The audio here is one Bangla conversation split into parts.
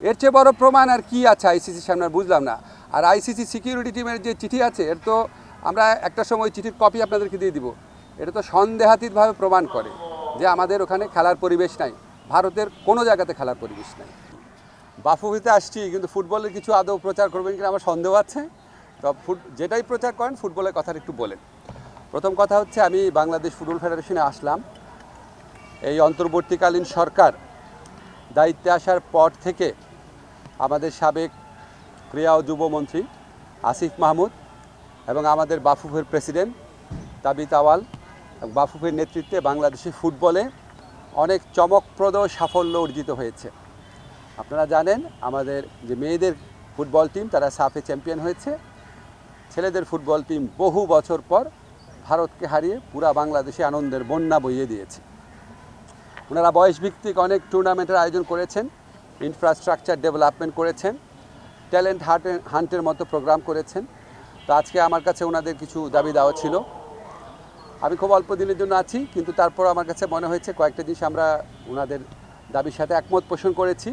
এর চেয়ে বড় প্রমাণ আর কি আছে আইসিসির সামনে বুঝলাম না। আর আইসিসি সিকিউরিটি টিমের যে চিঠি আছে এর তো আমরা একটা সময় চিঠির কপি আপনাদেরকে দিয়ে দিব। এটা তো সন্দেহাতীতভাবে প্রমাণ করে যে আমাদের ওখানে খেলার পরিবেশ নাই, ভারতের কোনো জায়গাতে খেলার পরিবেশ নাই। বাফুফেতে আসছি, কিন্তু ফুটবলের কিছু আদৌ প্রচার করবেন কিনা আমার সন্দেহ আছে। তো যেটাই প্রচার করেন ফুটবলের কথাটা একটু বলেন। প্রথম কথা হচ্ছে, আমি বাংলাদেশ ফুটবল ফেডারেশনে আসলাম এই অন্তর্বর্তীকালীন সরকার দায়িত্বে আসার পর থেকে আমাদের সাবেক ক্রীড়া ও যুবমন্ত্রী আসিফ মাহমুদ এবং আমাদের বাফুফের প্রেসিডেন্ট তাবিত আওয়াল এবং বাফুফের নেতৃত্বে বাংলাদেশের ফুটবলে অনেক চমকপ্রদ সাফল্য অর্জিত হয়েছে। আপনারা জানেন আমাদের যে মেয়েদের ফুটবল টিম তারা সাফে চ্যাম্পিয়ন হয়েছে, ছেলেদের ফুটবল টিম বহু বছর পর ভারতকে হারিয়ে পুরা বাংলাদেশে আনন্দের বন্যা বইয়ে দিয়েছে। ওনারা বয়সভিত্তিক অনেক টুর্নামেন্টের আয়োজন করেছেন, ইনফ্রাস্ট্রাকচার ডেভেলপমেন্ট করেছেন, ট্যালেন্ট হান্টের মতো প্রোগ্রাম করেছেন। তো আজকে আমার কাছে ওনাদের কিছু দাবি দেওয়া ছিল। আমি খুব অল্প দিনের জন্য আছি, কিন্তু তারপর আমার কাছে মনে হয়েছে কয়েকটা জিনিস আমরা ওনাদের দাবির সাথে একমত পোষণ করেছি।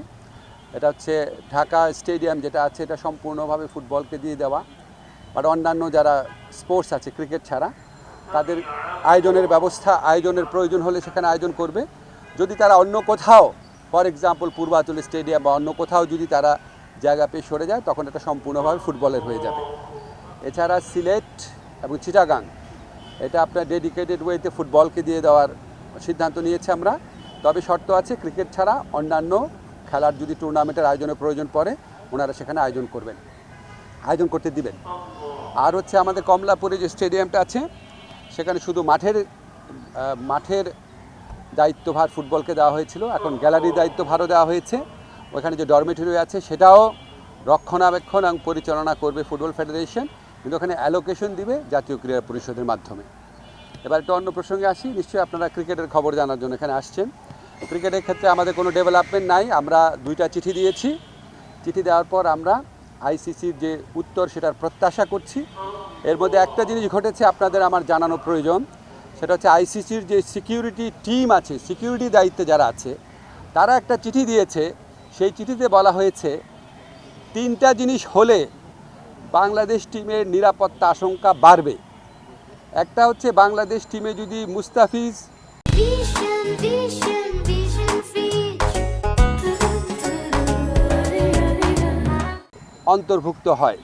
এটা হচ্ছে ঢাকা স্টেডিয়াম যেটা আছে এটা সম্পূর্ণভাবে ফুটবলকে দিয়ে দেওয়া, বাট অন্যান্য যারা স্পোর্টস আছে ক্রিকেট ছাড়া তাদের আয়োজনের প্রয়োজন হলে সেখানে আয়োজন করবে। যদি তারা অন্য কোথাও, ফর এক্সাম্পল পূর্বাঞ্চল স্টেডিয়াম বা অন্য কোথাও যদি তারা জায়গা পেয়ে সরে যায় তখন এটা সম্পূর্ণভাবে ফুটবলের হয়ে যাবে। এছাড়া সিলেট এবং চিটাগাং এটা আপনার ডেডিকেটেড ওয়েতে ফুটবলকে দিয়ে দেওয়ার সিদ্ধান্ত নিয়েছে আমরা। তবে শর্ত আছে, ক্রিকেট ছাড়া অন্যান্য খেলার যদি টুর্নামেন্টের আয়োজনের প্রয়োজন পড়ে ওনারা সেখানে আয়োজন করতে দিবেন। আর হচ্ছে আমাদের কমলাপুরে যে স্টেডিয়ামটা আছে সেখানে শুধু মাঠের দায়িত্বভার ফুটবলকে দেওয়া হয়েছিল, এখন গ্যালারির দায়িত্বভারও দেওয়া হয়েছে। ওখানে যে ডরমেটরি আছে সেটাও রক্ষণাবেক্ষণ এবং পরিচালনা করবে ফুটবল ফেডারেশন, কিন্তু ওখানে অ্যালোকেশন দিবে জাতীয় ক্রীড়া পরিষদের মাধ্যমে। এবার একটা অন্য প্রসঙ্গে আসি। নিশ্চয়ই আপনারা ক্রিকেটের খবর জানার জন্য এখানে আসছেন। ক্রিকেটের ক্ষেত্রে আমাদের কোনো ডেভেলপমেন্ট নাই। আমরা 2টা চিঠি দিয়েছি। চিঠি দেওয়ার পর আমরা আইসিসির যে উত্তর সেটার প্রত্যাশা করছি। এর মধ্যে একটা জিনিস ঘটেছে আপনাদের আমার জানানো প্রয়োজন, সেটা হচ্ছে আইসিসির যে সিকিউরিটি টিম আছে, সিকিউরিটি দায়িত্বে যারা আছে তারা একটা চিঠি দিয়েছে। সেই চিঠিতে বলা হয়েছে 3টা জিনিস হলে বাংলাদেশ টিমের নিরাপত্তা আশঙ্কা বাড়বে। একটা হচ্ছে বাংলাদেশ টিমে যদি মুস্তাফিজ অন্তর্ভুক্ত হয়।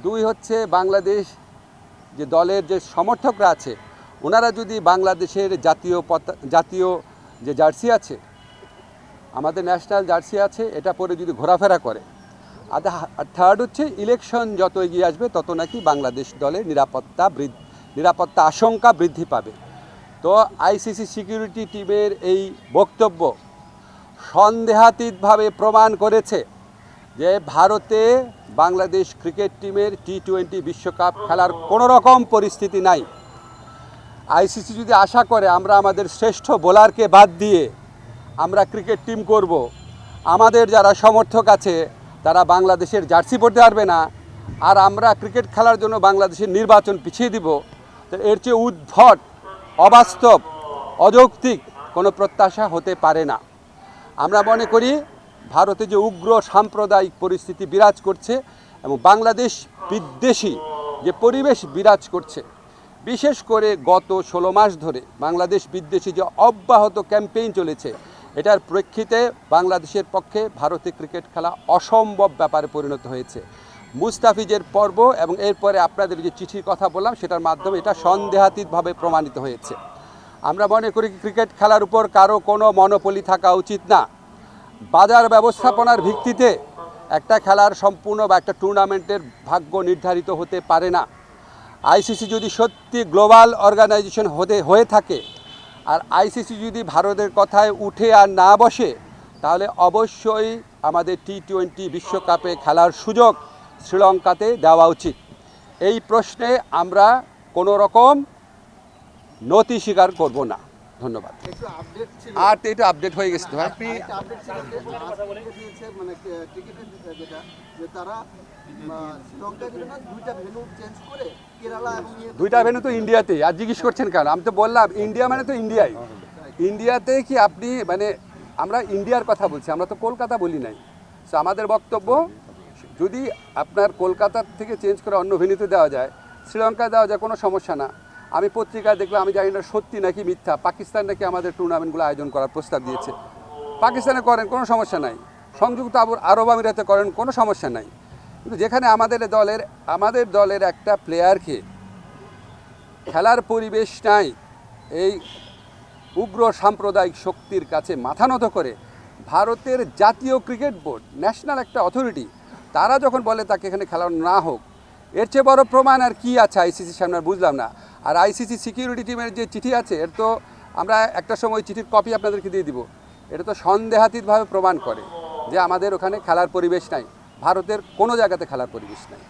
2 হচ্ছে বাংলাদেশ যে দলের যে সমর্থকরা আছে ওনারা যদি বাংলাদেশের জাতীয় যে জার্সি আছে, আমাদের ন্যাশনাল জার্সি আছে, এটা পরে যদি ঘোরাফেরা করে। আর 3rd হচ্ছে ইলেকশন যত এগিয়ে আসবে তত নাকি বাংলাদেশ দলের নিরাপত্তা আশঙ্কা বৃদ্ধি পাবে। তো আইসিসি সিকিউরিটি টিমের এই বক্তব্য সন্দেহাতীতভাবে প্রমাণ করেছে যে ভারতে বাংলাদেশ ক্রিকেট টিমের T20 বিশ্বকাপ খেলার কোনো রকম পরিস্থিতি নাই। আইসিসি যদি আশা করে আমরা আমাদের শ্রেষ্ঠ বোলারকে বাদ দিয়ে আমরা ক্রিকেট টিম করব, আমাদের যারা সমর্থক আছে তারা বাংলাদেশের জার্সি পরতে পারবে না, আর আমরা ক্রিকেট খেলার জন্য বাংলাদেশের নির্বাচন পিছিয়ে দিব, তো এর চেয়ে উদ্ভট, অবাস্তব, অযৌক্তিক কোনো প্রত্যাশা হতে পারে না। আমরা মনে করি ভারতে যে উগ্র সাম্প্রদায়িক পরিস্থিতি বিরাজ করছে এবং বাংলাদেশ বিদ্বেষী যে পরিবেশ বিরাজ করছে, বিশেষ করে গত 16 মাস ধরে বাংলাদেশ বিদ্বেষী যে অব্যাহত ক্যাম্পেইন চলেছে, এটার প্রেক্ষিতে বাংলাদেশের পক্ষে ভারতে ক্রিকেট খেলা অসম্ভব ব্যাপারে পরিণত হয়েছে। মুস্তাফিজের পর্ব এবং এরপরে আপনাদের যে চিঠির কথা বললাম সেটার মাধ্যমে এটা সন্দেহাতীতভাবে প্রমাণিত হয়েছে। আমরা মনে করি ক্রিকেট খেলার উপর কারো কোনো মনোপলি থাকা উচিত না। বাজার ব্যবস্থাপনার ভিত্তিতে একটা খেলার সম্পূর্ণ বা একটা টুর্নামেন্টের ভাগ্য নির্ধারিত হতে পারে না। আইসিসি যদি সত্যি গ্লোবাল অর্গানাইজেশন হয়ে থাকে আর আইসিসি যদি ভারতের কথায় উঠে আর না বসে, তাহলে অবশ্যই আমাদের T20 বিশ্বকাপে খেলার সুযোগ শ্রীলঙ্কাতে দেওয়া উচিত। এই প্রশ্নে আমরা কোনো রকম নতি স্বীকার করব না। ধন্যবাদ। আর তো এটা আপডেট হয়ে গেছে ভাই। দুইটা ভেন্যু তো ইন্ডিয়াতে, আর জিজ্ঞেস করছেন কেন? আমি তো বললাম ইন্ডিয়া মানে তো ইন্ডিয়াতে কি আপনি মানে আমরা ইন্ডিয়ার কথা বলছি, আমরা তো কলকাতা বলি নাই। সো আমাদের বক্তব্য, যদি আপনার কলকাতার থেকে চেঞ্জ করে অন্য ভেন্যুতে দেওয়া যায়, শ্রীলঙ্কায় দেওয়া যায়, কোনো সমস্যা না। আমি পত্রিকায় দেখলাম, আমি জানি না সত্যি নাকি মিথ্যা, পাকিস্তান নাকি আমাদের টুর্নামেন্টগুলো আয়োজন করার প্রস্তাব দিয়েছে। পাকিস্তানে করেন, কোনো সমস্যা নাই। সংযুক্ত আরব আমিরাতে করেন, কোনো সমস্যা নাই। কিন্তু যেখানে আমাদের দলের একটা প্লেয়ারকে খেলার পরিবেশ নাই, এই উগ্র সাম্প্রদায়িক শক্তির কাছে মাথা নত করে ভারতের জাতীয় ক্রিকেট বোর্ড, ন্যাশনাল একটা অথরিটি, তারা যখন বলে তাকে এখানে খেলানো না হোক, এর চেয়ে বড় প্রমাণ আর কি আছে আইসিসির সামনে? আর বুঝলাম না। আর আইসিসি সিকিউরিটি টিমের যে চিঠি আছে, এর তো আমরা একটা সময় চিঠির কপি আপনাদেরকে দিয়ে দিব। এটা তো সন্দেহাতীতভাবে প্রমাণ করে যে আমাদের ওখানে খেলার পরিবেশ নাই, ভারতের কোনো জায়গাতে খেলার পরিবেশ নাই।